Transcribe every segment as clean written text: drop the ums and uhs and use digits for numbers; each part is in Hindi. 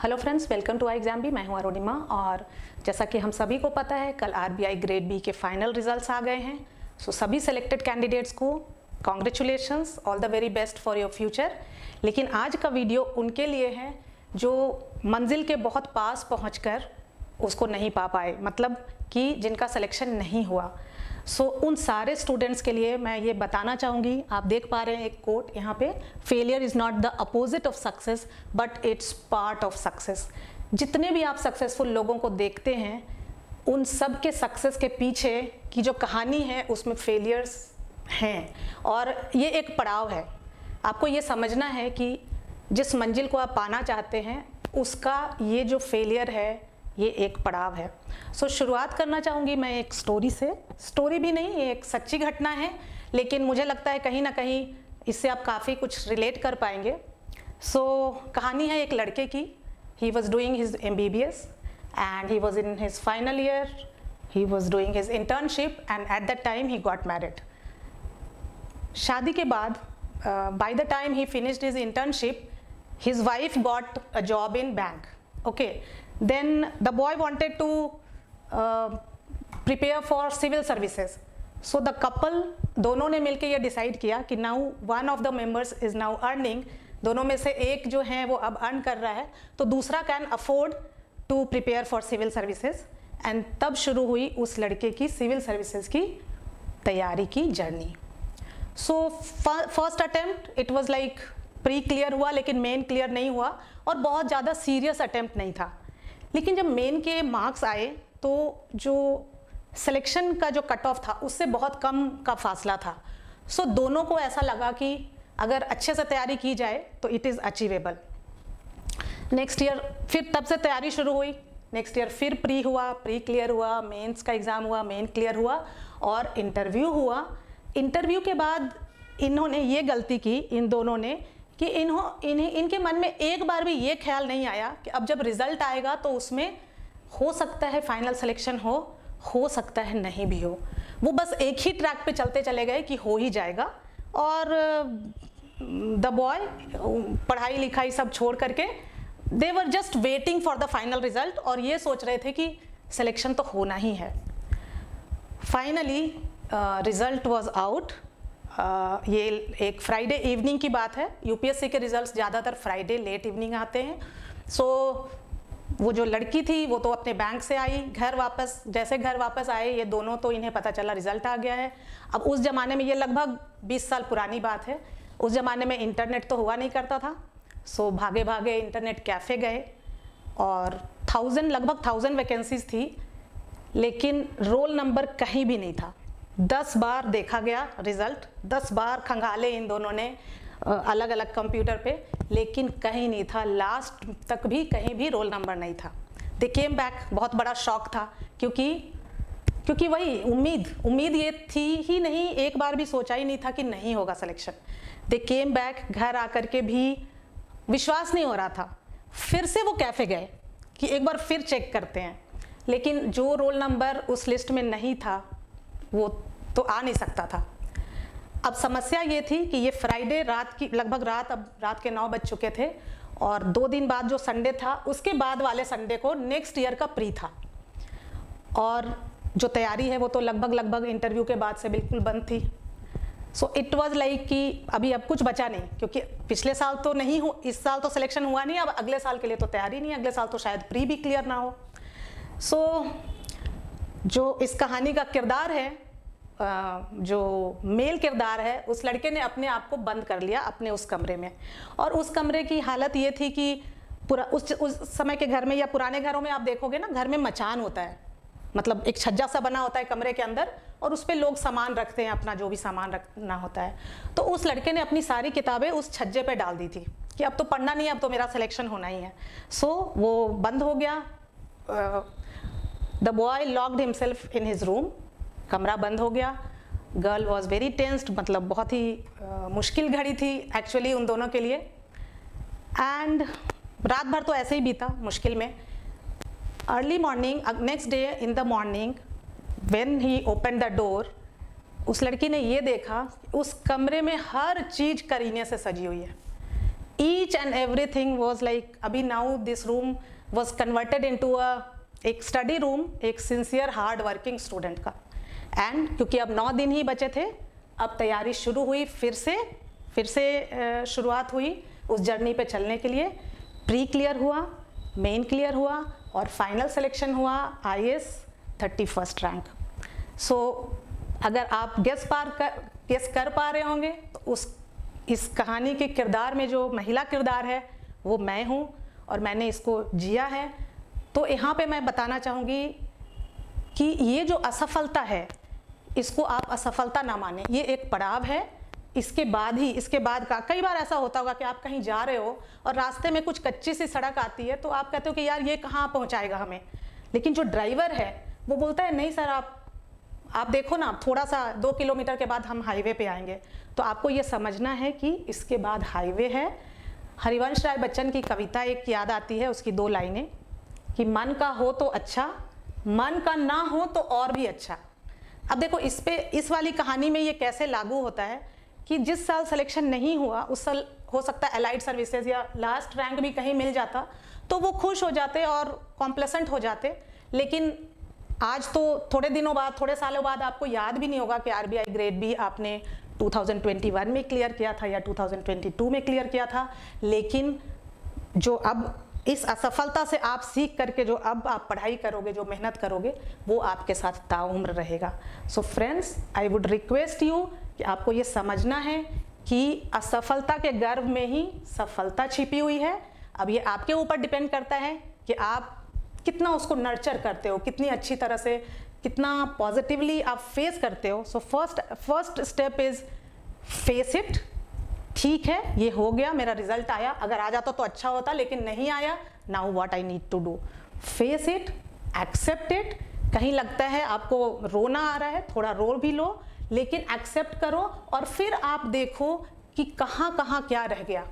Hello friends, welcome to iExamBee। मैं हूं अरुणिमा और जैसा कि हम सभी को पता है कल आरबीआई ग्रेड बी के फाइनल रिजल्ट्स आ गए हैं। सो सभी सेलेक्टेड कैंडिडेट्स को congratulations, all the very best for your future. लेकिन आज का वीडियो उनके लिए है जो मंजिल के बहुत पास पहुंचकर उसको नहीं पा पाए, मतलब कि जिनका सिलेक्शन नहीं हुआ। सो उन सारे स्टूडेंट्स के लिए मैं ये बताना चाहूँगी, आप देख पा रहे हैं एक कोट यहाँ पे, failure is not the opposite of success but it's part of success. जितने भी आप सक्सेसफुल लोगों को देखते हैं उन सब के सक्सेस के पीछे की जो कहानी है उसमें फेलियर्स हैं और ये एक पड़ाव है। आपको ये समझना है कि जिस मंजिल को आप पाना चाहते हैं उसका ये जो फेलियर है ये एक पड़ाव है। सो शुरुआत करना चाहूँगी मैं एक स्टोरी से। स्टोरी भी नहीं, ये एक सच्ची घटना है, लेकिन मुझे लगता है कहीं ना कहीं इससे आप काफ़ी कुछ रिलेट कर पाएंगे। कहानी है एक लड़के की। He was doing his MBBS and he was in his final year. He was doing his internship and at that time he got married. शादी के बाद by the time he finished his internship his wife got a job in bank. Okay, then the boy wanted to prepare for civil services. So the couple दोनों ने मिलके ये डिसाइड किया कि now one of the members is now earning, दोनों में से एक जो है वो अब अर्न कर रहा है तो दूसरा can afford to prepare for civil services. And तब शुरू हुई उस लड़के की सिविल सर्विसेज की तैयारी की journey. So first attempt it was like pre clear हुआ, लेकिन मेन क्लियर नहीं हुआ और बहुत ज़्यादा सीरियस अटेम्प्ट नहीं था। लेकिन जब मेन के मार्क्स आए तो जो सिलेक्शन का जो कट ऑफ था उससे बहुत कम का फासला था। सो दोनों को ऐसा लगा कि अगर अच्छे से तैयारी की जाए तो it is achievable. Next year फिर तब से तैयारी शुरू हुई। नेक्स्ट ईयर फिर प्री हुआ, प्री क्लियर हुआ, मेंस का एग्ज़ाम हुआ, मेन क्लियर हुआ और इंटरव्यू हुआ। इंटरव्यू के बाद इन्होंने ये गलती की, इन दोनों ने, कि इनके मन में एक बार भी ये ख्याल नहीं आया कि अब जब रिजल्ट आएगा तो उसमें हो सकता है फाइनल सिलेक्शन हो सकता है नहीं भी हो। वो बस एक ही ट्रैक पे चलते चले गए कि हो ही जाएगा और द बॉय पढ़ाई लिखाई सब छोड़ करके they were just waiting for the final result और ये सोच रहे थे कि सिलेक्शन तो होना ही है। Finally result was out. ये एक फ्राइडे इवनिंग की बात है। यूपीएससी के रिजल्ट्स ज़्यादातर फ्राइडे लेट इवनिंग आते हैं। सो वो जो लड़की थी वो तो अपने बैंक से आई घर वापस। जैसे घर वापस आए ये दोनों, तो इन्हें पता चला रिजल्ट आ गया है। अब उस ज़माने में, ये लगभग 20 साल पुरानी बात है, उस ज़माने में इंटरनेट तो हुआ नहीं करता था। सो भागे भागे इंटरनेट कैफ़े गए और लगभग 1000 वैकेंसीज थी, लेकिन रोल नंबर कहीं भी नहीं था। 10 बार देखा गया रिजल्ट, 10 बार खंगाले इन दोनों ने अलग अलग कंप्यूटर पे, लेकिन कहीं नहीं था। लास्ट तक भी कहीं भी रोल नंबर नहीं था। दे केम बैक। बहुत बड़ा शॉक था क्योंकि वही उम्मीद ये थी ही नहीं, एक बार भी सोचा ही नहीं था कि नहीं होगा सिलेक्शन। दे केम बैक। घर आकर के भी विश्वास नहीं हो रहा था। फिर से वो कैफ़े गए कि एक बार फिर चेक करते हैं, लेकिन जो रोल नंबर उस लिस्ट में नहीं था वो तो आ नहीं सकता था। अब समस्या ये थी कि ये फ्राइडे रात की लगभग अब रात के 9 बज चुके थे और 2 दिन बाद जो संडे था उसके बाद वाले संडे को नेक्स्ट ईयर का प्री था और जो तैयारी है वो तो लगभग इंटरव्यू के बाद से बिल्कुल बंद थी। सो इट वाज लाइक कि अभी अब कुछ बचा नहीं, क्योंकि पिछले साल तो नहीं हो, इस साल तो सिलेक्शन हुआ नहीं, अब अगले साल के लिए तो तैयारी नहीं, अगले साल तो शायद प्री भी क्लियर ना हो। सो जो इस कहानी का किरदार है, जो मेल किरदार है, उस लड़के ने अपने आप को बंद कर लिया अपने उस कमरे में। और उस कमरे की हालत ये थी कि पूरा उस समय के घर में या पुराने घरों में आप देखोगे ना, घर में मचान होता है, मतलब एक छज्जा सा बना होता है कमरे के अंदर और उस पर लोग सामान रखते हैं, अपना जो भी सामान रखना होता है। तो उस लड़के ने अपनी सारी किताबें उस छज्जे पे डाल दी थी कि अब तो पढ़ना नहीं है, अब तो मेरा सिलेक्शन होना ही है। सो वो बंद हो गया। The boy locked himself in his room. कमरा बंद हो गया। गर्ल वॉज वेरी टेंस्ड, मतलब बहुत ही मुश्किल घड़ी थी एक्चुअली उन दोनों के लिए। एंड रात भर तो ऐसे ही बीता मुश्किल में। Early morning, next day in the morning when he open the door, उस लड़की ने ये देखा उस कमरे में हर चीज़ करीने से सजी हुई है। each and everything was like, अभी now this room was converted into एक स्टडी रूम एक सिंसियर हार्ड वर्किंग स्टूडेंट का। एंड क्योंकि अब 9 दिन ही बचे थे, अब तैयारी शुरू हुई, फिर से शुरुआत हुई उस जर्नी पे चलने के लिए। प्री क्लियर हुआ, मेन क्लियर हुआ और फाइनल सिलेक्शन हुआ IAS 31st रैंक। सो अगर आप गेस कर पा रहे होंगे तो इस कहानी के किरदार में जो महिला किरदार है वो मैं हूँ और मैंने इसको जिया है। तो यहाँ पे मैं बताना चाहूँगी कि ये जो असफलता है इसको आप असफलता ना माने, ये एक पड़ाव है। इसके बाद का कई बार ऐसा होता होगा कि आप कहीं जा रहे हो और रास्ते में कुछ कच्ची सी सड़क आती है तो आप कहते हो कि यार ये कहाँ पहुँचाएगा हमें, लेकिन जो ड्राइवर है वो बोलता है नहीं सर आप देखो ना, थोड़ा सा 2 किलोमीटर के बाद हम हाईवे पे आएंगे। तो आपको ये समझना है कि इसके बाद हाईवे है। हरिवंश राय बच्चन की कविता एक याद आती है, उसकी 2 लाइनें कि मन का हो तो अच्छा, मन का ना हो तो और भी अच्छा। अब देखो इस वाली कहानी में ये कैसे लागू होता है कि जिस साल सिलेक्शन नहीं हुआ उस साल हो सकता है अलाइड सर्विसेज या लास्ट रैंक भी कहीं मिल जाता तो वो खुश हो जाते और कॉम्प्लेसेंट हो जाते। लेकिन आज तो थोड़े दिनों बाद, थोड़े सालों बाद आपको याद भी नहीं होगा कि RBI ग्रेड बी आपने 2021 में क्लियर किया था या 2022 में क्लियर किया था। लेकिन जो अब इस असफलता से आप सीख करके जो अब आप पढ़ाई करोगे, जो मेहनत करोगे, वो आपके साथ ताउम्र रहेगा। So friends, I would request you कि आपको ये समझना है कि असफलता के गर्भ में ही सफलता छिपी हुई है। अब ये आपके ऊपर डिपेंड करता है कि आप कितना उसको नर्चर करते हो, कितनी अच्छी तरह से, कितना पॉजिटिवली आप फेस करते हो। So first step is face it. ठीक है, ये हो गया, मेरा रिजल्ट आया, अगर आ जाता तो अच्छा होता, लेकिन नहीं आया। Now what I need to do, face it, accept it. कहीं लगता है आपको रोना आ रहा है, थोड़ा रो भी लो, लेकिन एक्सेप्ट करो और फिर आप देखो कि कहाँ कहाँ क्या रह गया।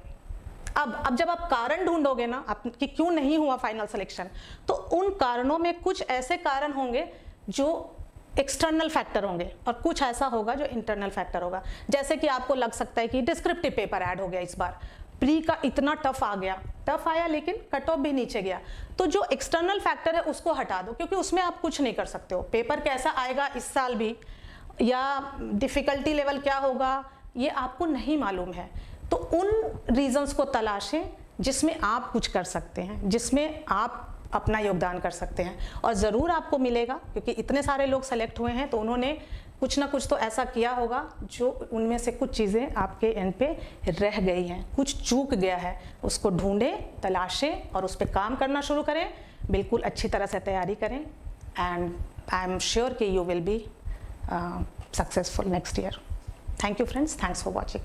अब जब आप कारण ढूंढोगे ना कि क्यों नहीं हुआ फाइनल सिलेक्शन, तो उन कारणों में कुछ ऐसे कारण होंगे जो एक्सटर्नल फैक्टर होंगे और कुछ ऐसा होगा जो इंटरनल फैक्टर होगा। जैसे कि आपको लग सकता है कि डिस्क्रिप्टिव पेपर ऐड हो गया, इस बार प्री का इतना टफ आ गया, टफ आया लेकिन कट ऑफ भी नीचे गया। तो जो एक्सटर्नल फैक्टर है उसको हटा दो, क्योंकि उसमें आप कुछ नहीं कर सकते हो। पेपर कैसा आएगा इस साल भी या डिफिकल्टी लेवल क्या होगा ये आपको नहीं मालूम है। तो उन रीजंस को तलाशें जिसमें आप कुछ कर सकते हैं, जिसमें आप अपना योगदान कर सकते हैं, और ज़रूर आपको मिलेगा, क्योंकि इतने सारे लोग सेलेक्ट हुए हैं तो उन्होंने कुछ ना कुछ तो ऐसा किया होगा जो उनमें से कुछ चीज़ें आपके एंड पे रह गई हैं, कुछ चूक गया है। उसको ढूंढें, तलाशें और उस पर काम करना शुरू करें। बिल्कुल अच्छी तरह से तैयारी करें एंड आई एम श्योर कि you will be successful next year. Thank you friends, thanks for watching.